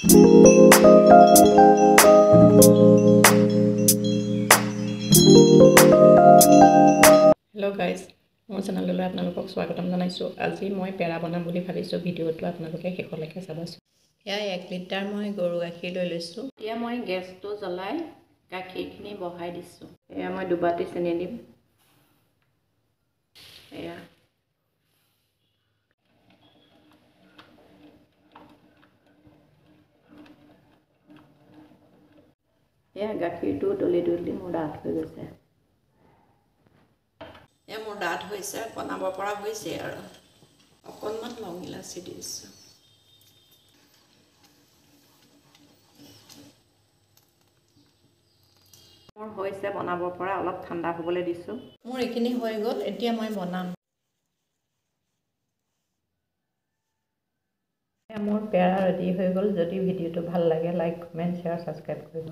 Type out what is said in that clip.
Hello guys मोर चेनेलলৈ আপোনালোকক স্বাগতম জনাইছো। আজি মই পেৰা বনাম বুলি ভাবিছো। ভিডিওটো আপোনালোকে শেষলৈকে চাবচোন। ইয়া 1 লিটাৰ মই গৰু গাখীৰ লৈ লৈছো। এতিয়া মই গেছটো জ্বলাই গাখীৰখিনি বহাই দিছো। এয়া মই দুবাটি চেনি দিম। এয়া গাখীৰটো দলি দলি মোৰ ডাঠ হৈ গৈছে। মোৰ ডাঠ হৈছে, বনাব পৰা হৈছে আৰু অকণমান লং ইলাচি দিছোঁ। মোৰ হৈছে বনাব পৰা, অলপ ঠাণ্ডা হ'বলৈ দিছোঁ। মোৰ এইখিনি হৈ গ'ল, এতিয়া মই বনাম। মোৰ পেৰা ৰেডি হৈ গ'ল। যদি ভিডিওটো ভাল লাগে লাইক, কমেণ্ট, শ্বেয়াৰ, ছাবস্ক্ৰাইব কৰিব।